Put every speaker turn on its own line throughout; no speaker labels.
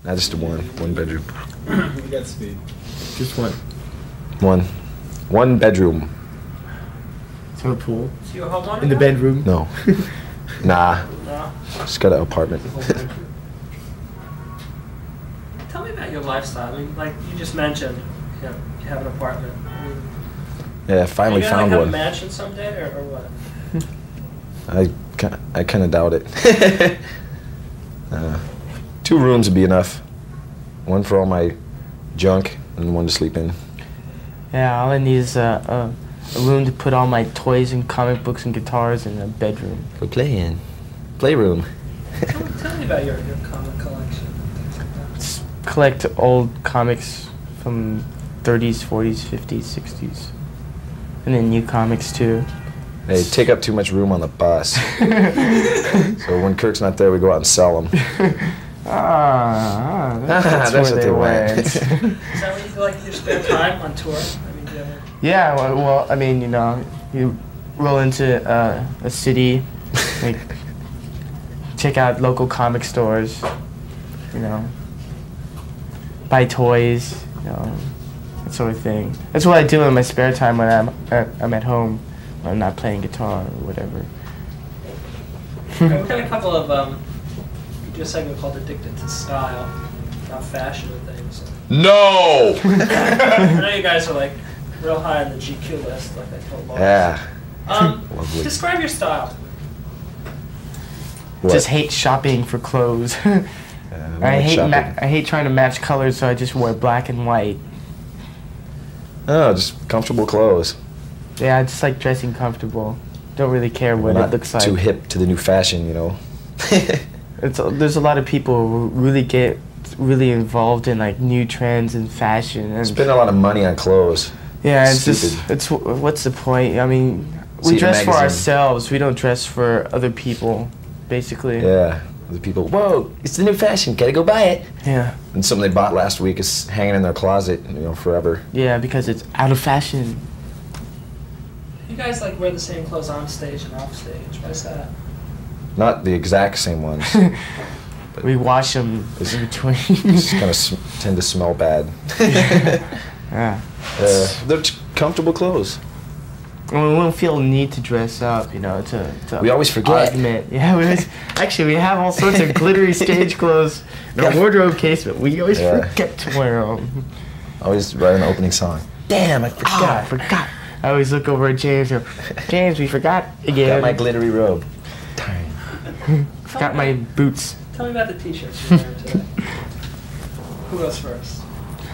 Just one bedroom.
You got speed.
Just one.
One bedroom.
Is there a pool?
So you a homeowner?
In the bedroom?
No. Nah.
No.
Just got an apartment.
Tell me about your lifestyle. I mean, like you just mentioned, you have an apartment. I mean,
Yeah, I finally
are you
found
gonna, like,
one.
have a mansion someday, or what?
I kind of doubt it. 2 rooms would be enough. One for all my junk and one to sleep in.
Yeah, all I need is a room to put all my toys and comic books and guitars and a bedroom.
Go play in. Playroom.
Tell me about your comic collection.
Just collect old comics from 30s, 40s, 50s, 60s. And then new comics too.
They take up too much room on the bus. So when Kirk's not there, we go out and sell them.
That's where they went.
Is that what you like your spare time on tour? I mean, do you ever...
Yeah, well, I mean, you know, you roll into a city, like, check out local comic stores, you know, buy toys, you know, that sort of thing. That's what I do in my spare time when I'm at home, when I'm not playing guitar or whatever.
We've got a couple of, we do a segment called Addicted to Style, about fashion and things.
No!
I know you guys are like real high on the GQ list, like I told Lois.
Yeah.
Lovely. Describe your style.
What?
Just hate shopping for clothes. I hate trying to match colors, so I just wear black and white.
Oh, just comfortable clothes.
Yeah, I just like dressing comfortable. Don't really care what it looks like.
Too hip to the new fashion, you know.
There's a lot of people who really get really involved in like new trends and fashion and
Spend a lot of money on clothes.
yeah, it's
Stupid.
just what's the point? I mean,
See
we
the
dress for
magazine.
ourselves. We don't dress for other people, basically.
Yeah. The people, whoa, it's the new fashion, gotta go buy it.
Yeah.
And something they bought last week is hanging in their closet, you know, forever.
Yeah, because it's out of fashion.
You guys like wear the same clothes on stage and off stage. Why is that?
Not the exact same ones.
We wash them
It's-
in between.
Just kind of tend to smell bad.
Yeah.
They're comfortable clothes.
And we don't feel the need to dress up, you know, to
We always forget.
augment. Yeah, actually, we have all sorts of glittery stage clothes in our wardrobe case, but we always forget to wear them.
Always write an opening song. Damn, I forgot.
I forgot. I always look over at James and go, James, we forgot again.
Got my glittery robe. Darn.
Forgot my boots.
Tell me about the t-shirts you're wearing today. Who goes first?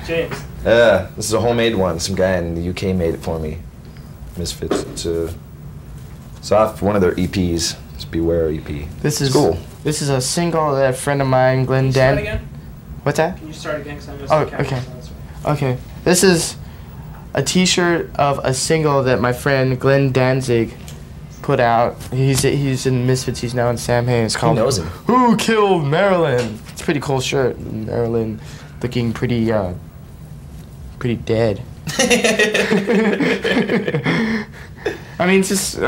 James.
This is a homemade one. Some guy in the UK made it for me. Misfits. It's off one of their EPs. It's Beware EP.
This is
cool.
This is a single that a friend of mine, Glenn
Can you start
Dan.
again?
What's that?
Can you start again? 'Cause I know
Oh,
some cameras
okay.
on this one.
Okay. This is a T-shirt of a single that my friend Glenn Danzig put out. He's in Misfits. He's now in Sam Hain. It's called
knows him?
Who Killed Marilyn? It's a pretty cool shirt. Marilyn looking pretty dead. I mean, it's just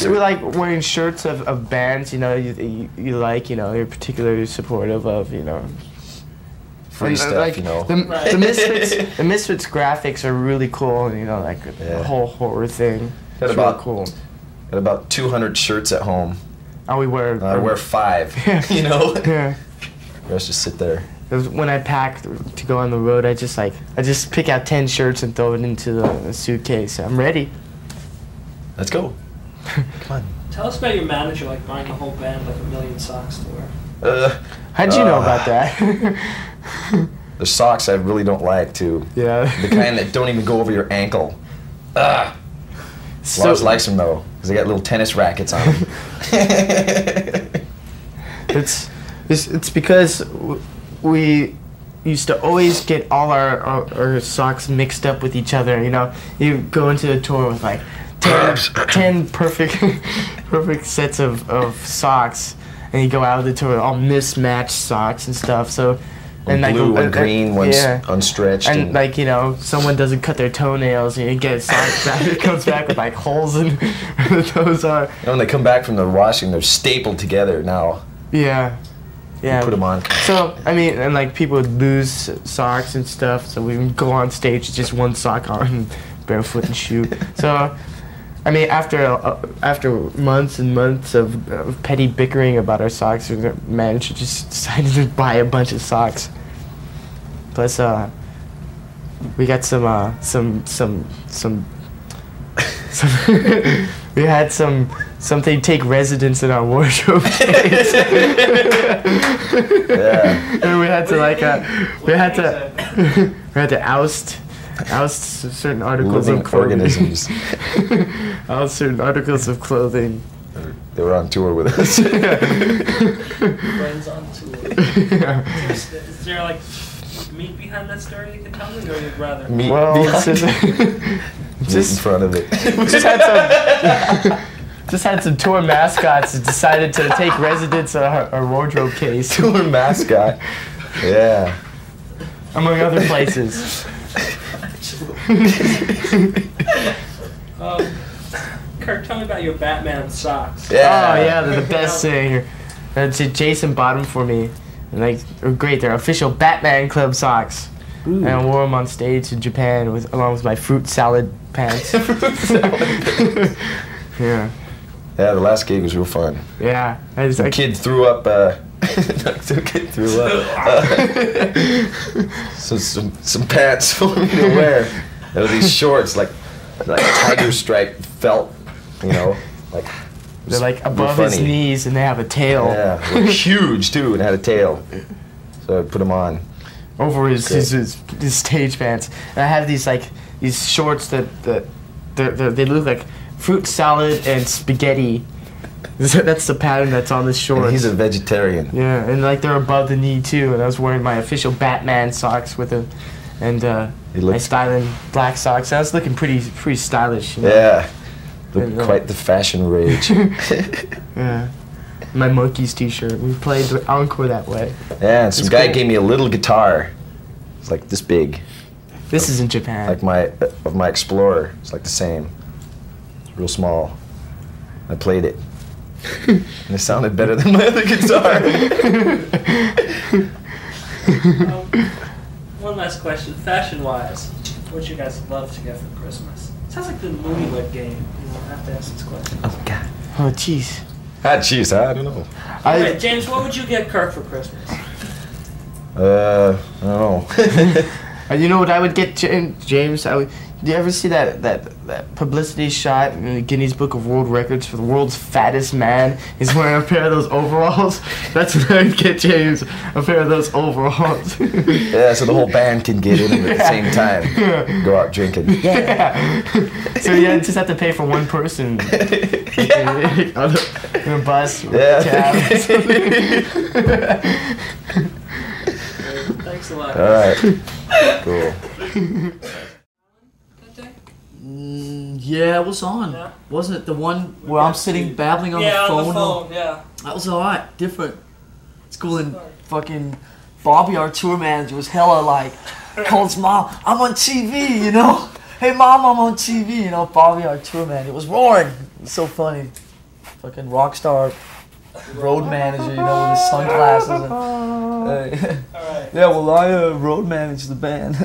we like wearing shirts of bands, you know, you like, you know, you're particularly supportive of, you know.
Free
And,
stuff,
like,
you know.
The Misfits graphics are really cool, you know, like the whole horror thing.
Got
It's
about-
really cool.
Got about 200 shirts at home.
Oh, we wear.
I wear 5. You know.
Yeah.
The rest just sit there.
When I pack to go on the road, I just pick out 10 shirts and throw it into the suitcase. I'm ready.
Let's go. Come on.
Tell us about your manager, like buying the whole band like 1,000,000 socks to wear.
How'd you know about that?
The socks I really don't like too.
Yeah.
The kind that don't even go over your ankle. Ugh.
So-
Lars likes them though, because they got little tennis rackets on them.
It's because we used to always get all our socks mixed up with each other. You know, you go into a tour with like 10 perfect sets of socks, and you go out of the tour with all mismatched socks and stuff. So.
One blue, one green, one's unstretched.
And like, you know, someone doesn't cut their toenails and you get socks back, it comes back with like holes in where the toes are.
You know, when they come back from the washing, they're stapled together now.
Yeah. Yeah.
Put them on.
So, I mean, and like people would lose socks and stuff, so we would go on stage with just one sock on, barefoot and shoot. So, I mean, after months and months of petty bickering about our socks, we managed to just decide to buy a bunch of socks. Plus, we got we had something take residence in our wardrobe case.
Yeah.
And we had to we had to oust certain articles
Living
of clothing.
organisms.
Oust certain articles of clothing.
They were on tour with us.
Friends on tour.
Yeah.
Is there like meat behind that story you can tell me, or you'd rather?
Meat
Well,
behind
it's
Meat
just
in front of it.
just had some tour mascots that decided to take residence in our wardrobe case,
Tour mascot. Yeah.
among other places.
Kirk, tell me about your Batman socks.
Yeah.
Oh yeah, they're the best thing. Jason bought them for me, and like they're great. They're official Batman Club socks.
Ooh.
And I wore them on stage in Japan along with my fruit salad pants. Yeah.
Yeah, the last gig was real fun.
Yeah.
Some kid threw up. Some kid threw up. So some pants for me to wear. There were these shorts, like tiger stripe felt, you know, like.
They're like
real
above his
funny.
knees, and they have a tail.
Yeah, they were huge too, and had a tail. So I put them on.
Over his stage pants. And I have these shorts that they look like fruit salad and spaghetti. That's the pattern that's on the shorts.
And he's a vegetarian.
Yeah, and like they're above the knee too. And I was wearing my official Batman socks with them, and my styling black socks. I was looking pretty stylish. You know?
Yeah, looked
And,
quite the fashion rage.
Yeah. My Monkeys t-shirt. We played the encore that way.
Yeah, and some
It's
guy
cool.
gave me a little guitar. It's like this big.
This is in Japan.
Like my Explorer. It's like the same. It's real small. I played it. And it sounded better than my other guitar.
One last question. Fashion-wise, what you guys love to get for Christmas? Sounds like the Newlywed Game. You know, I have to ask this question.
Oh, God.
Oh, jeez.
Ah, jeez, I don't know.
Alright, James, what would you get Kirk for Christmas?
I don't know.
You know what I would get, James? Do you ever see that publicity shot in the Guinness Book of World Records for the world's fattest man is wearing a pair of those overalls? That's what I would get James, a pair of those overalls.
Yeah, so the whole band can get in them at the same time. Go out drinking.
Yeah. So you just have to pay for one person.
Yeah.
On a bus or
Yeah.
a cab.
Thanks a lot.
All right. Cool.
Yeah, it was on.
Yeah.
Wasn't it the one where I'm sitting babbling on
Yeah,
the phone?
on the phone, yeah.
That was alright, different. It's cool, and fucking Bobby, our tour manager, was hella like, calls mom, I'm on TV, you know? Hey mom, I'm on TV, you know? Bobby, our tour manager, was roaring. It was so funny. Fucking rock star road manager, you know, with his sunglasses. And,
Alright.
yeah, well, I road manage the band.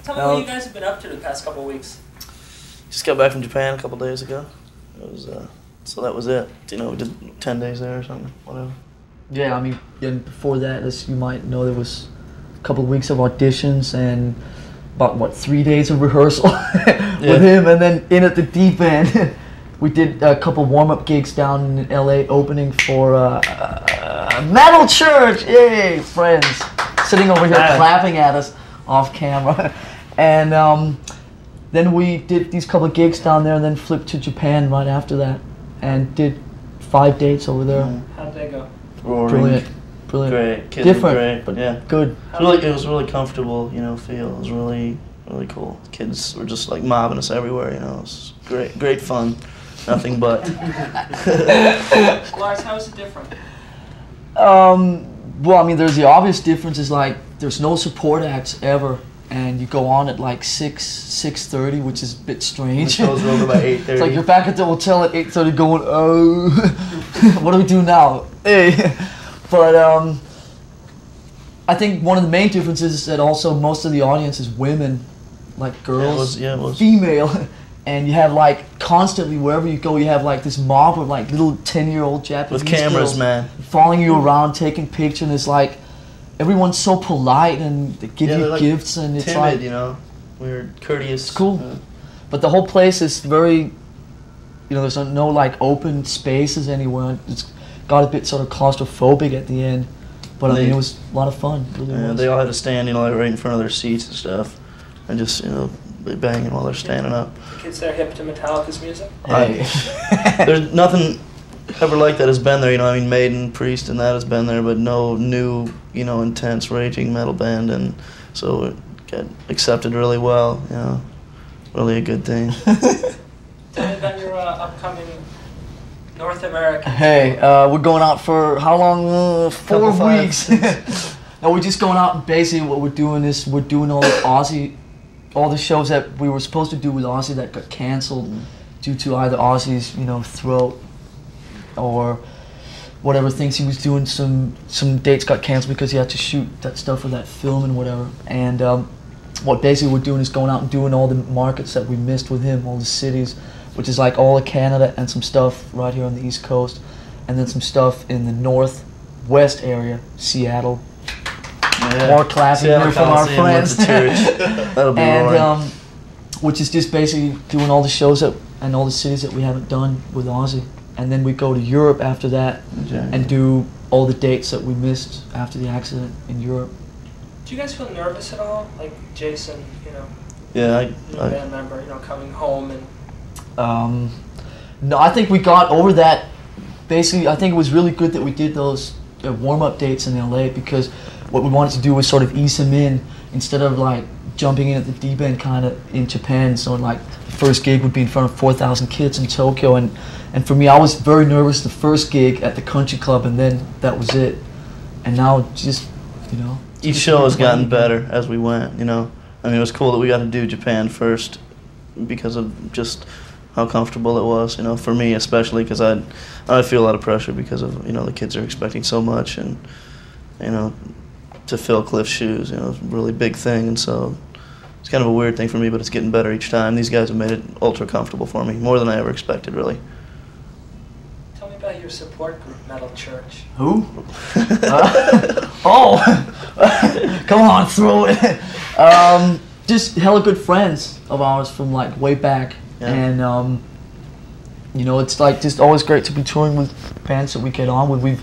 Tell me what you guys have been up to the past couple of weeks.
Just got back from Japan a couple days ago. It was so that was it. You know, we did 10 days there or something, whatever.
Yeah, I mean, and before that, as you might know, there was a couple of weeks of auditions and about, 3 days of rehearsal with him, and then in at the deep end. We did a couple warm-up gigs down in LA opening for Metal Church! Yay, friends. Sitting over here clapping at us off camera. And then we did these couple of gigs down there and then flipped to Japan right after that and did 5 dates over there.
How'd they go?
Brilliant.
Great. Kids
Different,
were great,
but
yeah.
good.
It was really comfortable, you know, feel. It was really cool. Kids were just like mobbing us everywhere, you know. It was great fun. Nothing but.
Lars, how is it different?
Well, I mean, there's the obvious difference is like there's no support acts ever, and you go on at like 6:30, which is a bit strange.
The show's over by 8:30.
It's like you're back at the hotel at 8:30 going, oh, what do we do now? Hey. But I think one of the main differences is that also most of the audience is women, like girls,
it was.
female, and you have like constantly wherever you go, you have like this mob of like little 10-year-old Japanese
With cameras,
girls
man.
following you around, taking pictures. And it's like everyone's so polite and they give you
they're, like,
gifts, and it's
timid,
like
you know. We're courteous.
it's cool. But the whole place is very, you know, there's no like open spaces anywhere. It's got a bit sort of claustrophobic at the end. But I mean, it was a lot of fun. It really was.
They all had to stand, you know, like right in front of their seats and stuff, and just, you know, be banging while they're standing up.
The kids there hip to Metallica's music?
Hey.
There's nothing ever like that has been there, you know. I mean, Maiden, Priest, and that has been there, but no new, you know, intense raging metal band, and so it got accepted really well. You know, really a good thing.
Tell me about your upcoming North American.
Hey, we're going out for how long? 4 weeks. No, we're just going out, and basically what we're doing is we're doing all the shows that we were supposed to do with Ozzy that got canceled due to either Ozzy's, you know, throat or whatever things he was doing. Some dates got canceled because he had to shoot that stuff for that film and whatever. And what basically we're doing is going out and doing all the markets that we missed with him, all the cities, which is like all of Canada and some stuff right here on the East Coast, and then some stuff in the Northwest area, Seattle.
Yeah.
More clapping here from our friends.
That'll be
and which is just basically doing all the shows and all the cities that we haven't done with Ozzy. And then we go to Europe after that and do all the dates that we missed after the accident in Europe.
Do you guys feel nervous at all? Like Jason, you know,
yeah,
your band member, you know, coming home and...
No, I think we got over that. Basically, I think it was really good that we did those warm-up dates in LA, because what we wanted to do was sort of ease him in instead of like jumping in at the deep end kind of in Japan. So like the first gig would be in front of 4,000 kids in Tokyo, and for me I was very nervous the first gig at the country club, and then that was it. And now just, you know,
each show has gotten better as we went, you know. I mean, it was cool that we got to do Japan first because of just how comfortable it was, you know, for me especially, because I feel a lot of pressure because of, you know, the kids are expecting so much, and, you know, to fill Cliff's shoes, you know, it's a really big thing, and so it's kind of a weird thing for me, but it's getting better each time. These guys have made it ultra comfortable for me, more than I ever expected, really.
Tell me about your support group, Metal Church.
Who? Come on, throw it. Just hella good friends of ours from like way back. Yeah. And you know, it's like just always great to be touring with bands that we get on with. We've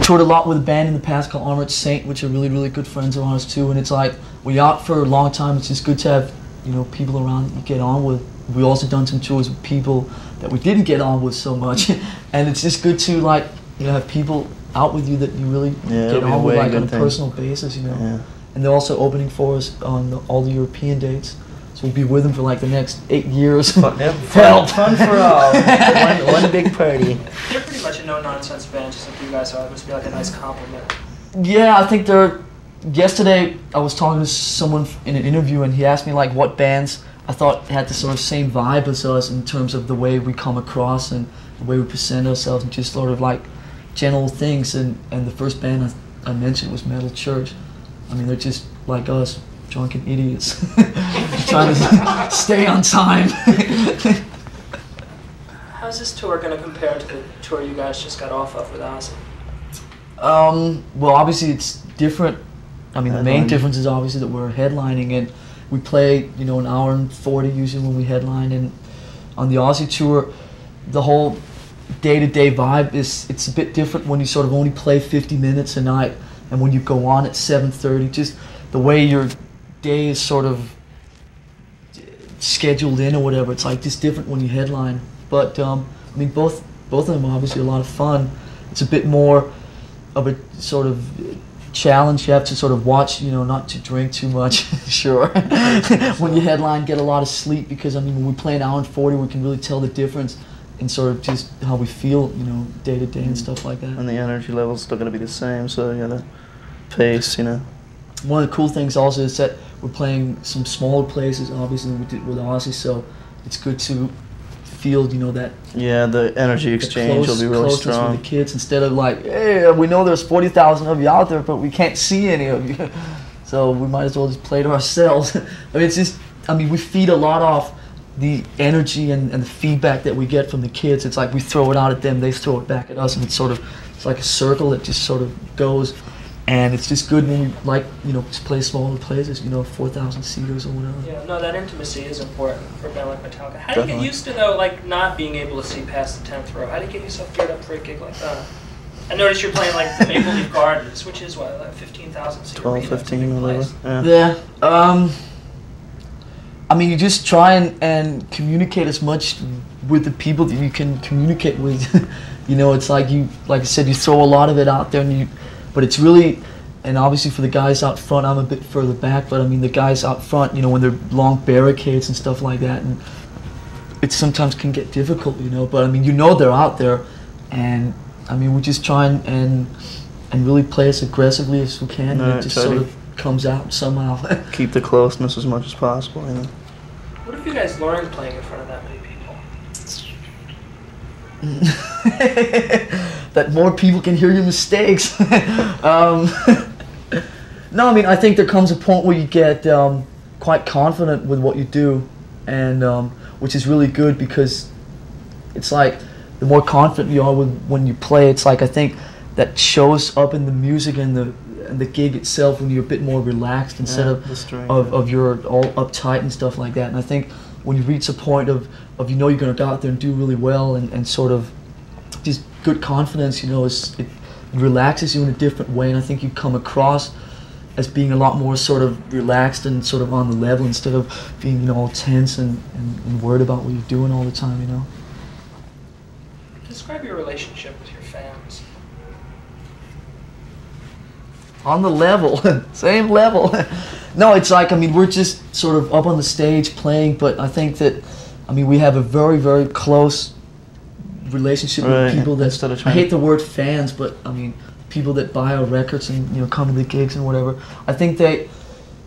toured a lot with a band in the past called Armored Saint, which are really, really good friends of ours too. And it's like, we're out for a long time. It's just good to have, you know, people around that you get on with. We also done some tours with people that we didn't get on with so much, and it's just good to, like, you know, have people out with you that you really get on with, like, on a personal basis, you know. Yeah. And they're also opening for us on all the European dates. So we'll be with them for like the next 8 years.
Fun for all. one big party.
They're pretty much a no-nonsense band, just like you guys are. It must be like a nice compliment.
Yeah, I think they're... Yesterday, I was talking to someone in an interview, and he asked me like what bands I thought had the sort of same vibe as us in terms of the way we come across and the way we present ourselves, and just sort of like general things. And the first band I mentioned was Metal Church. I mean, they're just like us, drunken idiots, trying to stay on time.
How's this tour going to compare to the tour you guys just got off of with Ozzy?
Well, obviously it's different. I mean, the main difference is obviously that we're headlining, and we play, you know, an hour and 40 usually when we headline. And on the Ozzy tour, the whole day-to-day vibe it's a bit different when you sort of only play 50 minutes a night, and when you go on at 7:30, just the way your day is sort of scheduled in or whatever, it's like just different when you headline. But I mean, both of them are obviously a lot of fun. It's a bit more of a sort of challenge. You have to sort of watch, you know, not to drink too much. Sure. When you headline, get a lot of sleep, because I mean, when we play an hour and 40, we can really tell the difference in sort of just how we feel, you know, day to day and stuff like that.
And the energy level's still going to be the same, so you gotta pace, you know.
One of the cool things also is that we're playing some smaller places, obviously, than we did with Ozzy, so it's good to feel, you know, that
Yeah, the energy exchange will be really
closeness
strong.
with the kids, instead of like, hey, we know there's 40,000 of you out there, but we can't see any of you. So we might as well just play to ourselves. I mean, it's just, I mean, we feed a lot off the energy and the feedback that we get from the kids. It's like we throw it out at them, they throw it back at us, and it's sort of, it's like a circle that just sort of goes. And it's just good when we, like, you know, just play smaller places, you know, 4,000 seaters or whatever.
Yeah, no, that intimacy is important for a band like Metallica. How do you get
Definitely.
used to, though, like, not being able to see past the 10th row? How do you get yourself geared up for a gig like that? I noticed you're playing, like, the Maple Leaf Gardens, which is, what, like 15,000 seat
12,
arena. It's a
15,
big
whatever.
place.
Yeah.
I mean, you just try and communicate as much with the people that you can communicate with. You know, it's like you, like I said, you throw a lot of it out there, and but it's really, and obviously for the guys out front, I'm a bit further back, but I mean the guys out front, you know, when they're long barricades and stuff like that, and it sometimes can get difficult, you know, but I mean, you know, they're out there, and I mean, we just try and really play as aggressively as we can, and it just sort of comes out somehow.
Keep the closeness as much as possible, you know.
What have you guys learned playing in front of that many people?
That more people can hear your mistakes. No, I mean, I think there comes a point where you get quite confident with what you do, and which is really good, because it's like the more confident you are with when you play, it's like, I think that shows up in the music and the gig itself, when you're a bit more relaxed instead of you're all uptight and stuff like that. And I think when you reach a point of you know you're going to go out there and do really well, and sort of just good confidence, you know, it relaxes you in a different way, and I think you come across as being a lot more sort of relaxed and sort of on the level, instead of being, you know, all tense and worried about what you're doing all the time, you know.
Describe your relationship with your fans.
On the level, same level. No, it's like, I mean, we're just sort of up on the stage playing, but I think that, I mean, we have a very, very close relationship with people that, I hate the word fans, but I mean, people that buy our records and, you know, come to the gigs and whatever. I think they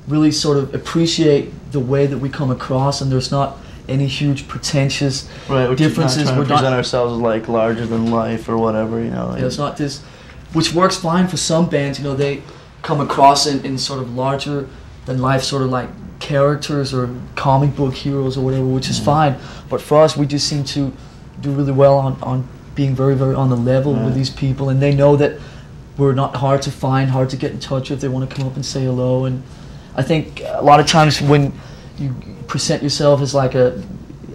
really sort of appreciate the way that we come across, and there's not any huge pretentious differences.
We're not present ourselves as like larger than life or whatever, you know. Like,
it's not this, which works fine for some bands, you know, they come across in sort of larger than life sort of like characters or comic book heroes or whatever, which is fine. But for us, we just seem to do really well on being very, very on the level with these people, and they know that we're not hard to find, hard to get in touch with. They want to come up and say hello. And I think a lot of times when you present yourself as like a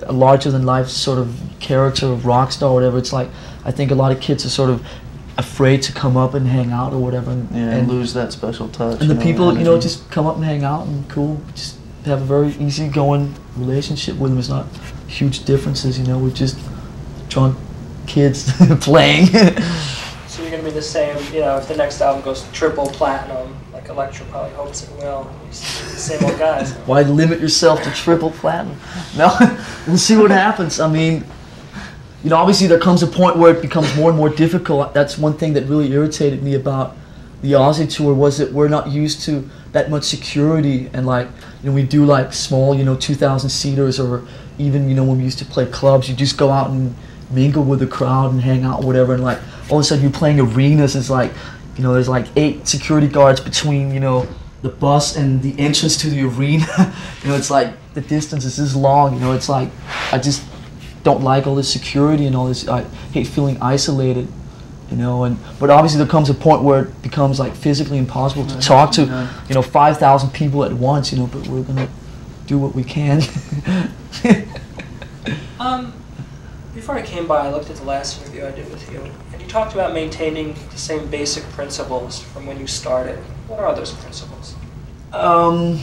larger than life sort of character, rock star or whatever, it's like, I think a lot of kids are sort of afraid to come up and hang out or whatever, and
lose that special touch.
And the people, you know, just come up and hang out and cool, just have a very easygoing relationship with them. It's not huge differences, you know. We're just drunk kids playing.
So you're going to be the same, you know, if the next album goes triple platinum, like Elektra probably hopes it will, the same old guys.
Why limit yourself to triple platinum? No, we'll see what happens. I mean, you know, obviously there comes a point where it becomes more and more difficult. That's one thing that really irritated me about the Aussie tour, was that we're not used to that much security, and like, you know, we do like small, you know, 2,000 seaters, or even, you know, when we used to play clubs, you just go out and mingle with the crowd and hang out, whatever, and like all of a sudden you're playing arenas. It's like, you know, there's like 8 security guards between, you know, the bus and the entrance to the arena. You know, it's like the distance is this long. You know, it's like, I just don't like all this security and all this. I hate feeling isolated, you know. And but obviously there comes a point where it becomes like physically impossible to talk to, you know, 5,000 people at once, you know. But we're gonna do what we can.
Before I came by, I looked at the last interview I did with you, and you talked about maintaining the same basic principles from when you started. What are those principles?
Well,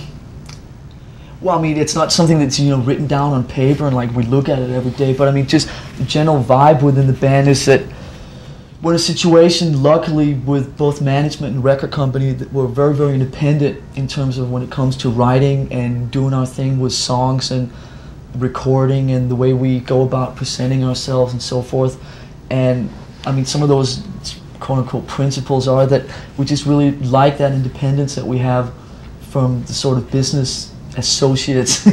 I mean, it's not something that's, you know, written down on paper and like we look at it every day, but I mean, just the general vibe within the band is that we're in a situation, luckily, with both management and record company, that we're very, very independent in terms of when it comes to writing and doing our thing with songs and recording and the way we go about presenting ourselves and so forth. And I mean, some of those quote-unquote principles are that we just really like that independence that we have from the sort of business associates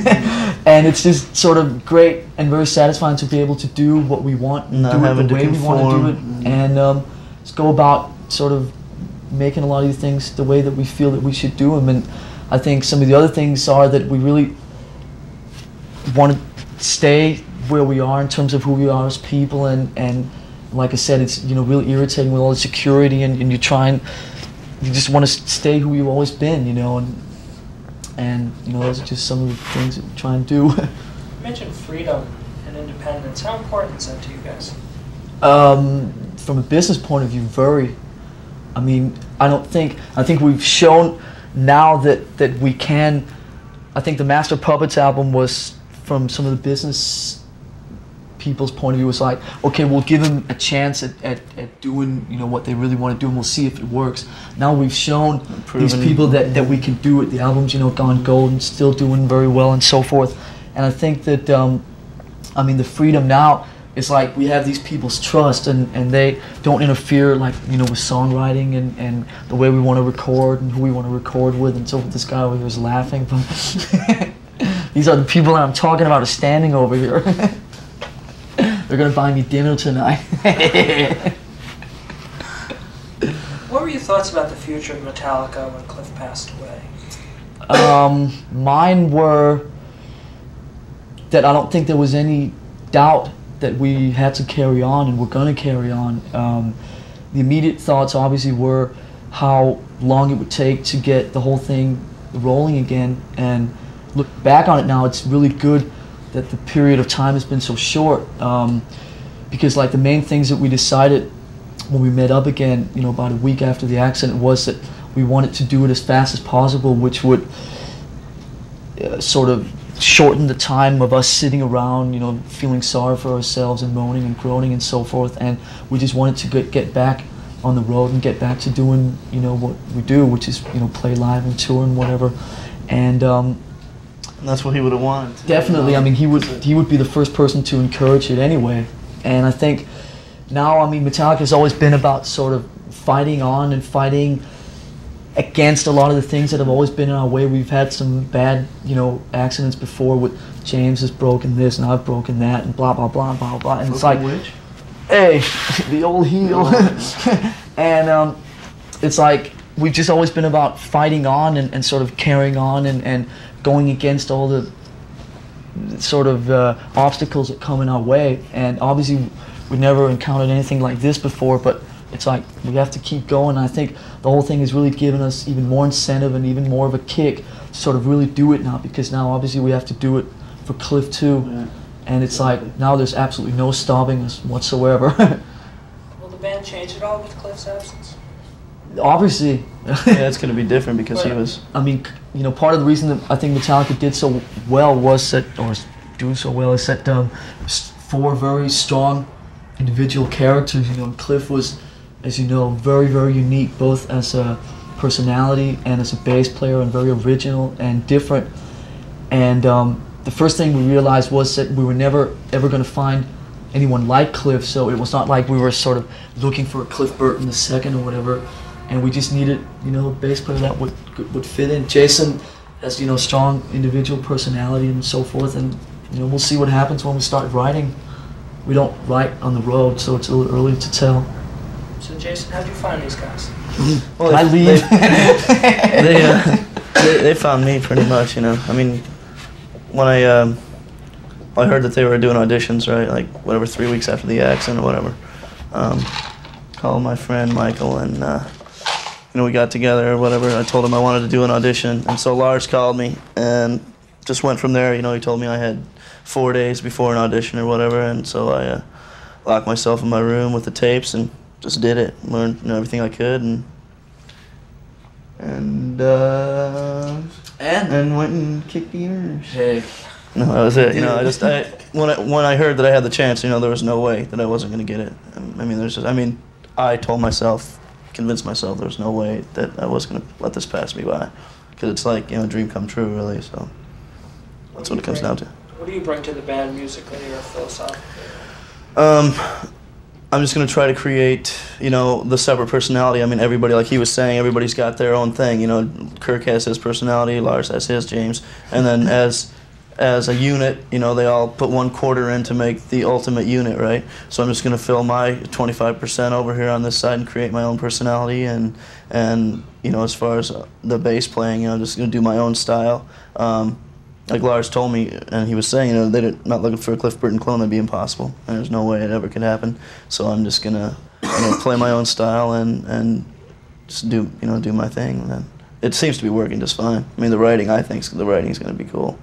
And it's just sort of great and very satisfying to be able to do what we want, and
Not
do it
having
the
to
way we want to do it,
conform.
and just go about sort of making a lot of these things the way that we feel that we should do them. And I think some of the other things are that we really want to stay where we are in terms of who we are as people, and like I said, it's, you know, really irritating with all the security, and you just want to stay who you've always been, you know, and you know, those are just some of the things that we try and do.
You mentioned freedom and independence. How important is that to you guys?
From a business point of view, very. I mean, I think we've shown now that we can. I think the Master Puppets album was, from some of the business people's point of view, was like, okay, we'll give them a chance at doing, you know, what they really want to do, and we'll see if it works. Now we've shown these people that we can do it. The album's, you know, gone gold and still doing very well and so forth. And I think that, I mean, the freedom now is like we have these people's trust, and they don't interfere, like, you know, with songwriting and the way we want to record and who we want to record with. And so this guy over here is laughing, but these are the people that I'm talking about are standing over here. They're gonna buy me dinner tonight.
What were your thoughts about the future of Metallica when Cliff passed away?
Mine were that I don't think there was any doubt that we had to carry on and we're gonna carry on. The immediate thoughts obviously were how long it would take to get the whole thing rolling again, and look back on it now, it's really good that the period of time has been so short, because like the main things that we decided when we met up again, you know, about a week after the accident, was that we wanted to do it as fast as possible, which would sort of shorten the time of us sitting around, you know, feeling sorry for ourselves and moaning and groaning and so forth. And we just wanted to get back on the road and get back to doing, you know, what we do, which is, you know, play live and tour and whatever. And
that's what he would have wanted.
definitely, I mean, he would be the first person to encourage it anyway. And I think now, I mean, Metallica has always been about sort of fighting on and fighting against a lot of the things that have always been in our way. We've had some bad, you know, accidents before, with James has broken this and I've broken that and blah blah blah blah blah. And it's like,
which?
hey, the old heel. And it's like we've just always been about fighting on and sort of carrying on and going against all the sort of obstacles that come in our way. And obviously we've never encountered anything like this before, but it's like we have to keep going. I think the whole thing has really given us even more incentive and even more of a kick to sort of really do it now, because now obviously we have to do it for Cliff too.
Yeah.
And it's like now there's absolutely no stopping us whatsoever.
Will the band change at all with Cliff's absence?
Obviously.
Yeah, it's going to be different because he was.
I mean, you know, part of the reason that I think Metallica did so well was that, or is doing so well, is that four very strong individual characters. You know, and Cliff was, as you know, very, very unique, both as a personality and as a bass player, and very original and different. And the first thing we realized was that we were never ever going to find anyone like Cliff, so it was not like we were sort of looking for a Cliff Burton II or whatever, and we just needed, you know, a bass player that would fit in. Jason has, you know, strong individual personality and so forth, and, you know, we'll see what happens when we start writing. We don't write on the road, so it's a little early to tell.
So Jason, how'd you find these guys?
Well,
Can I leave?
They found me pretty much, you know. I mean, when I heard that they were doing auditions, right, like whatever, 3 weeks after the accident or whatever, called my friend Michael, and you know, we got together or whatever. I told him I wanted to do an audition, and so Lars called me and just went from there. You know, he told me I had 4 days before an audition or whatever, and so I locked myself in my room with the tapes and just did it, learned, you know, everything I could, and went and kicked the ears.
Hey.
No, that was it. You know, when I heard that I had the chance, you know, there was no way that I wasn't going to get it. I mean, I told myself, convinced myself, there was no way that I was going to let this pass me by, because it's like, you know, a dream come true, really. So that's what it comes down to.
What do you bring to the band musically or philosophically?
I'm just going to try to create, you know, the separate personality. I mean, everybody, like he was saying, everybody's got their own thing. You know, Kirk has his personality, Lars has his, James. And then as as a unit, you know, they all put 1/4 in to make the ultimate unit, right? So I'm just going to fill my 25% over here on this side and create my own personality, and you know, as far as the bass playing, you know, I'm just going to do my own style. Like Lars told me, and he was saying, you know, they're not looking for a Cliff Burton clone. That'd be impossible, and there's no way it ever could happen. So I'm just gonna, you know, play my own style and just do my thing. And then it seems to be working just fine. I mean, the writing, I think the writing's gonna be cool.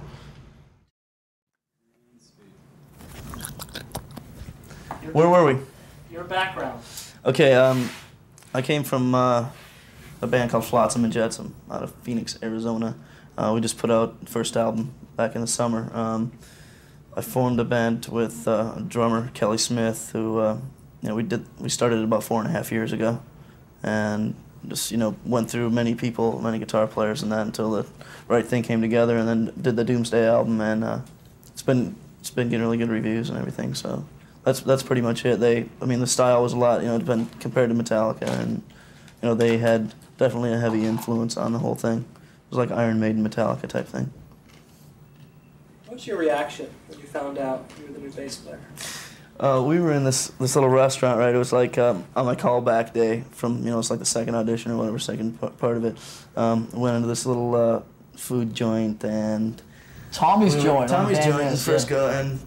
Where were we?
Your background.
Okay, I came from a band called Flotsam and Jetsam out of Phoenix, Arizona. We just put out the first album back in the summer. I formed a band with drummer Kelly Smith, who you know, we started it about 4.5 years ago, and just, you know, went through many people, many guitar players, and that until the right thing came together, and then did the Doomsday album, and it's been getting really good reviews and everything. So that's pretty much it. I mean, the style was a lot, you know, compared to Metallica, and you know, they had definitely a heavy influence on the whole thing. It was like Iron Maiden, Metallica type thing.
What was your reaction when you found out you were the new bass player?
We were in this little restaurant, right? It was like on my callback day from, you know, it's like the second audition or whatever, second part of it. Went into this little food joint, and
Tommy's joint.
Tommy's joint is first go, and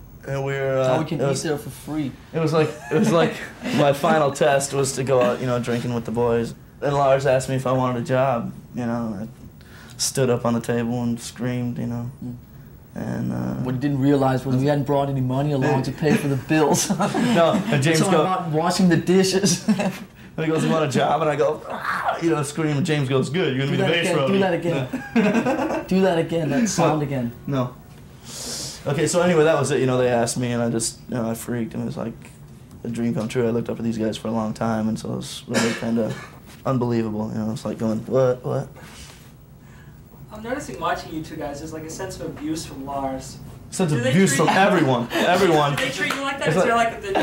we were.
Now we can eat there for free.
It was like my final test was to go out, you know, drinking with the boys. And Lars asked me if I wanted a job, you know. I stood up on the table and screamed, you know. And
what he didn't realize was we hadn't brought any money along to pay for the bills.
No, and James
goes about washing the dishes.
And he goes, "You want a job?" And I go, "Ah," you know, scream. And James goes, "Good, you're gonna be the bass roadie."
Do that again. Do that again. That sound again.
No. Okay, so anyway, that was it. You know, they asked me, and I just, you know, I freaked, and it was like a dream come true. I looked up at these guys for a long time, and so it was really kind of unbelievable. You know, it's like going, what?
I'm noticing watching you two guys, there's like a sense of abuse from Lars.
Sense of abuse from everyone.
Do they treat you like that? Is there like the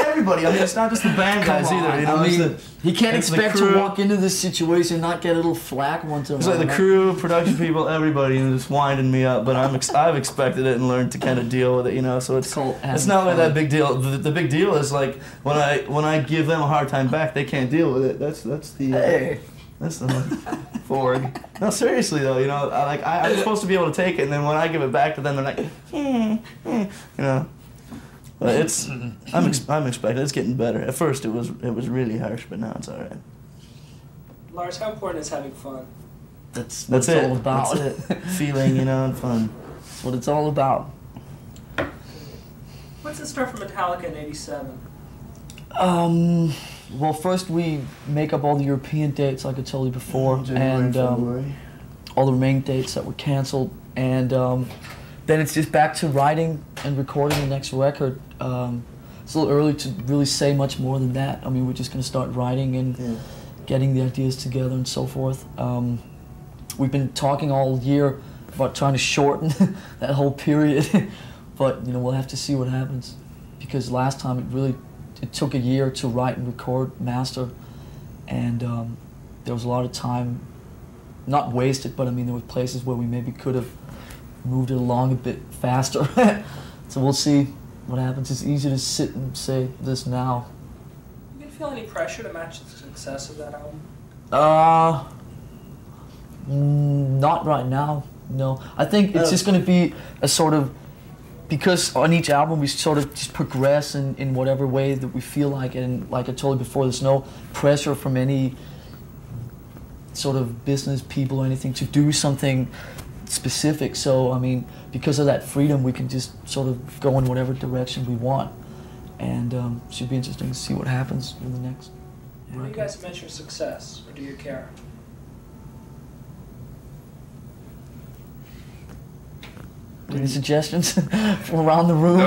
everybody. I mean, it's not just the band guys either. You know,
I mean, he can't expect to walk into this situation and not get a little flack once in a while.
It's like the crew, production people, everybody, and just winding me up. But I've expected it and learned to kind of deal with it. You know, so it's not really that big deal. The big deal is like when I give them a hard time back, they can't deal with it. That's the. That's the Ford. No, seriously though, you know, I'm supposed to be able to take it, and then when I give it back to them, they're like, you know. But I'm expecting it's getting better. At first, it was really harsh, but now it's all right.
Lars, how important is having fun?
That's what it's all about.
That's it. Feeling, you know, and fun.
That's what it's all about.
What's in store for Metallica in '87?
Well, first we make up all the European dates, like I told you before, and all the remaining dates that were canceled, and then it's just back to writing and recording the next record. It's a little early to really say much more than that. I mean, we're just going to start writing and getting the ideas together and so forth. We've been talking all year about trying to shorten that whole period, but you know, we'll have to see what happens, because last time it took a year to write and record, master, and there was a lot of time, not wasted, but I mean there were places where we maybe could have moved it along a bit faster. So we'll see what happens. It's easy to sit and say this now.
You feel any pressure to match the success of that album?
Not right now, no. I think it's just going to be a sort of, because on each album we sort of just progress in whatever way that we feel like, and like I told you before, there's no pressure from any sort of business people or anything to do something specific. So I mean, because of that freedom, we can just sort of go in whatever direction we want, and it should be interesting to see what happens in the next.
How do you guys measure success, or do you care?
Any suggestions from around the room?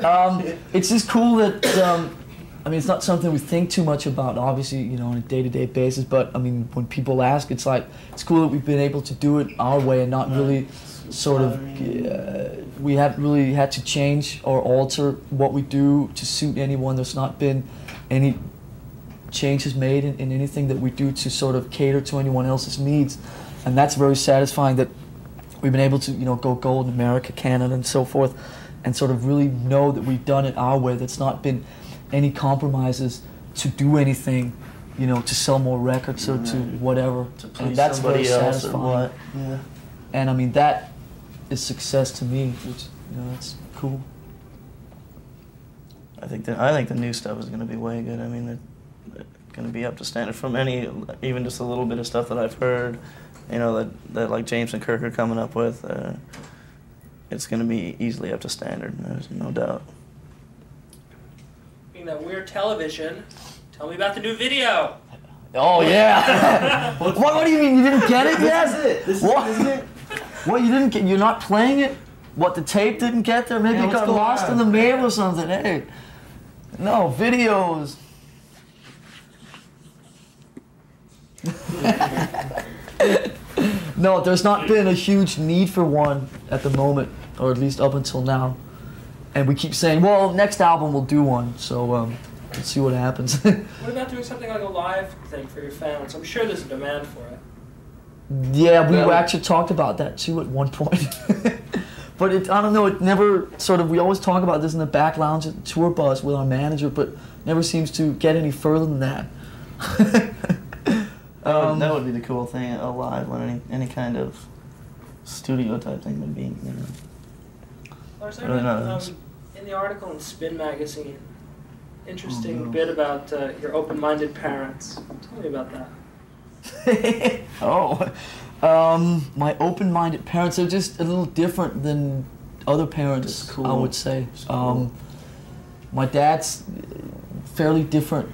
No.
It's just cool that, I mean, it's not something we think too much about, obviously, you know, on a day-to-day basis, but I mean, when people ask, it's like, it's cool that we've been able to do it our way and not really sort of, we haven't really had to change or alter what we do to suit anyone. There's not been any changes made in anything that we do to sort of cater to anyone else's needs, and that's very satisfying that we've been able to, you know, go gold in America, Canada, and so forth, and sort of really know that we've done it our way. That's not been any compromises to do anything, you know, to sell more records or to whatever.
To
And
please
that's very
somebody else or
satisfying.
what. Yeah.
And I mean, that is success to me, which, you know, that's cool.
I think the new stuff is going to be way good. I mean, they're going to be up to standard from even just a little bit of stuff that I've heard, you know, that like James and Kirk are coming up with. It's going to be easily up to standard. There's no doubt.
Being that weird television, tell me about the new video.
Oh yeah. What do you mean you didn't get it yet?
This is it.
What?
Isn't it?
What, you didn't get? You're not playing it? What, the tape didn't get there? Maybe
Yeah,
it
what's
got
going
lost
on?
in the mail or something. Hey, no videos. No, there's not been a huge need for one at the moment, or at least up until now. And we keep saying, well, next album we'll do one. So let's see what happens.
What about doing something like a live thing for your fans? I'm sure there's a demand for it.
Yeah, we
Well-
actually talked about that too at one point. But I don't know, it never sort of, we always talk about this in the back lounge at the tour bus with our manager, but never seems to get any further than that.
That would be the cool thing, a live one, any kind of studio type thing would be, you know.
Lars,
Really
I
not.
read in the article in Spin Magazine, interesting bit about your open-minded parents. Tell me about that.
My open-minded parents are just a little different than other parents,
Just cool.
I would say.
Just cool.
My dad's fairly different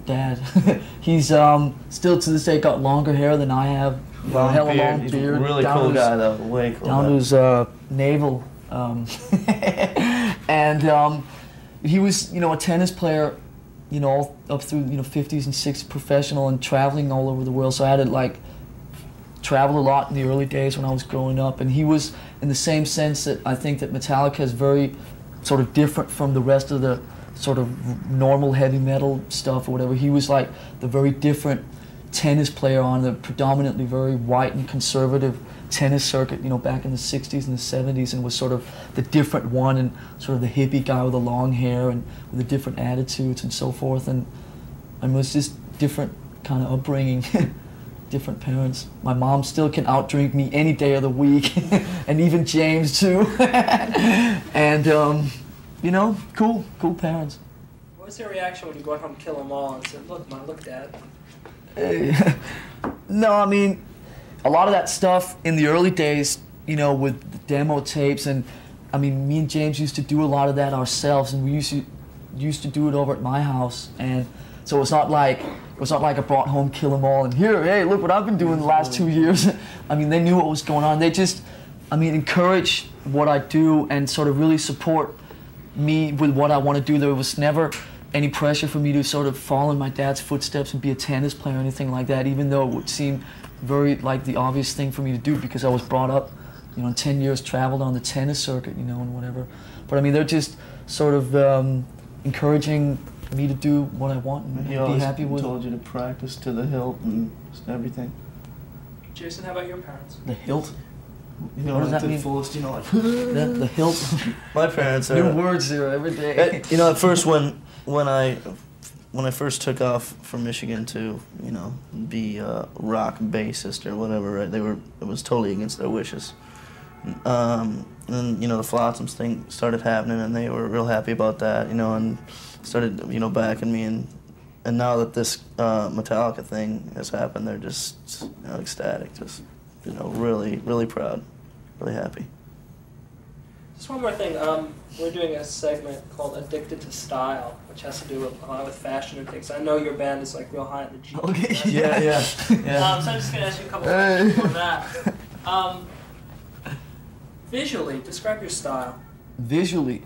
dad. He's still to this day got longer hair than I have.
Long
Hella
beard.
long
He's
beard.
a really
down
cool
to his-
guy though, way cool.
down to
guy.
his navel. And he was, you know, a tennis player, you know, all up through, you know, 50s and 60s, professional and traveling all over the world. So I had to like travel a lot in the early days when I was growing up. And he was in the same sense that I think that Metallica is very sort of different from the rest of the sort of normal heavy metal stuff or whatever. He was like the very different tennis player on the predominantly very white and conservative tennis circuit, you know, back in the 60s and the 70s, and was sort of the different one and sort of the hippie guy with the long hair and with the different attitudes and so forth. And it was just different kind of upbringing, different parents. My mom still can outdrink me any day of the week, and even James too. And you know, cool parents.
What was their reaction when you brought home Kill 'Em All and said, "Look, Mom, look, Dad"?
No, I mean, a lot of that stuff in the early days, you know, with the demo tapes, and I mean, me and James used to do a lot of that ourselves, and we used to do it over at my house, and so it's not like I brought home Kill 'Em All and here, hey, look what I've been doing the last 2 years. I mean, they knew what was going on. They just, I mean, encourage what I do and sort of really support me with what I want to do. There was never any pressure for me to sort of follow in my dad's footsteps and be a tennis player or anything like that, even though it would seem very like the obvious thing for me to do because I was brought up, you know, 10 years traveled on the tennis circuit, you know, and whatever. But I mean, they're just sort of encouraging me to do what I want and
He
be
always
happy with.
told you to practice to the hilt and just everything.
Jason, how about your parents?
The hilt?
You know,
What does
like
that
to
mean?
the fullest, you know, like.
The hilt?
My parents are.
New words there every day.
You know, at first when I first took off from Michigan to, you know, be a rock bassist or whatever, right? It was totally against their wishes. And then, you know, the Flotsams thing started happening, and they were real happy about that, you know, and started, you know, backing me. And now that this Metallica thing has happened, they're just, you know, ecstatic, just, you know, really, really proud, really happy.
Just one more thing. We're doing a segment called "Addicted to Style," which has to do with, a lot with fashion and things. I know your band is like real high in the G.
Okay,
Yeah.
So I'm just gonna ask you a couple questions on that. Visually, describe your style.
Visually,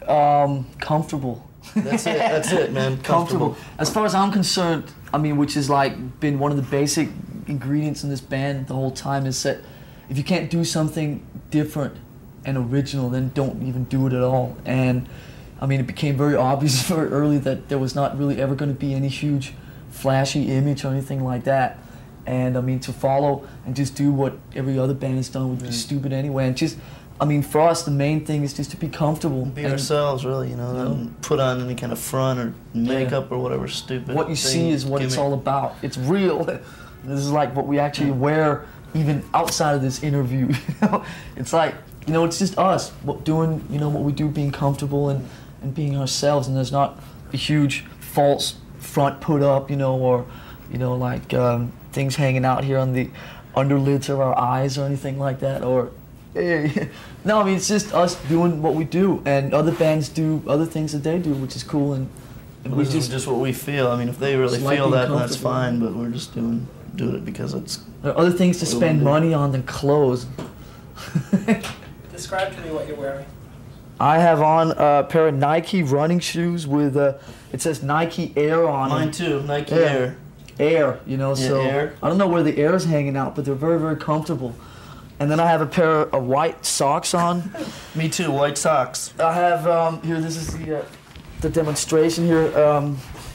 comfortable.
That's it, man.
Comfortable. As far as I'm concerned, I mean, which is like been one of the basic ingredients in this band the whole time, is that if you can't do something different and original, then don't even do it at all. And I mean, it became very obvious very early that there was not really ever going to be any huge flashy image or anything like that. And I mean, to follow and just do what every other band has done would be stupid anyway. And just, I mean, for us, the main thing is just to be comfortable.
Be ourselves, really, you know, not put on any kind of front or makeup or whatever stupid.
What you see is what it's all about. It's real. This is like what we actually wear even outside of this interview. You know? It's like, you know, it's just us doing, you know, what we do, being comfortable and being ourselves. And there's not a huge false front put up, you know, or, you know, like things hanging out here on the underlids of our eyes or anything like that. Or no, I mean, it's just us doing what we do, and other bands do other things that they do, which is cool. And we
this is just what we feel. I mean, if they really
like
feel that,
being
that's fine. But we're just doing it because it's.
There are other things to spend money on than clothes.
Describe to me what you're wearing.
I have on a pair of Nike running shoes with it says Nike Air on them.
Mine too, Nike Air.
Air, you know,
Yeah,
so
Air.
I don't know where the air is hanging out, but they're very, very comfortable. And then I have a pair of white socks on.
Me too, white socks.
I have here. This is the demonstration here.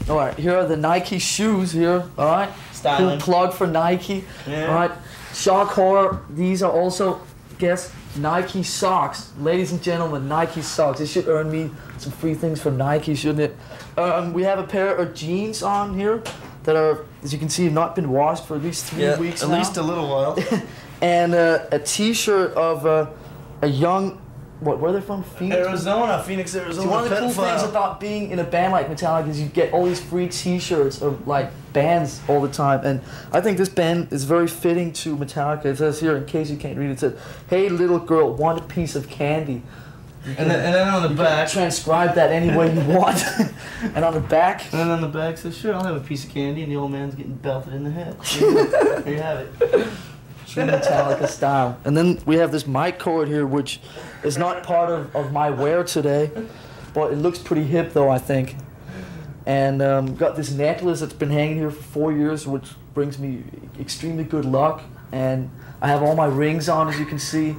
All right, here are the Nike shoes here. All right,
Styling.
Plug for Nike.
Yeah.
All right, shock horror. These are also, guess, Nike socks, ladies and gentlemen. Nike socks. This should earn me some free things from Nike, shouldn't it? We have a pair of jeans on here that are, as you can see, have not been washed for at least 3 weeks
at
now.
least a little while.
And a T-shirt of a young, where are they from? Phoenix,
Phoenix, Arizona.
See, one of the cool things about being in a band like Metallica is you get all these free T-shirts of like bands all the time, and I think this band is very fitting to Metallica. It says here, in case you can't read it, it says, "Hey little girl, want a piece of candy?"
And then on the back,
transcribe that any way you want. And on the back,
and then on the back says, "Sure, I'll have a piece of candy," and the old man's getting belted in the head. There you have it.
true Metallica style. And then we have this mic cord here, which is not part of my wear today, but it looks pretty hip though, I think. And got this necklace that's been hanging here for 4 years, which brings me extremely good luck. And I have all my rings on, as you can see.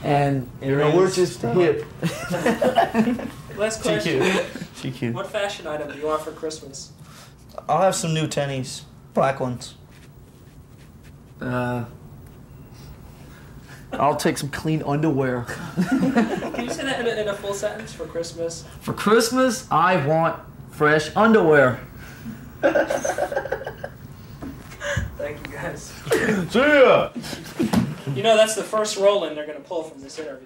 And you know, we're just hip.
Last question.
GQ.
What fashion item do you want for Christmas?
I'll have some new tennies, black ones.
I'll take some clean underwear.
Can you say that in a full sentence for Christmas?
For Christmas, I want fresh underwear.
Thank you, guys.
See ya!
You know, that's the first roll-in they're going to pull from this interview.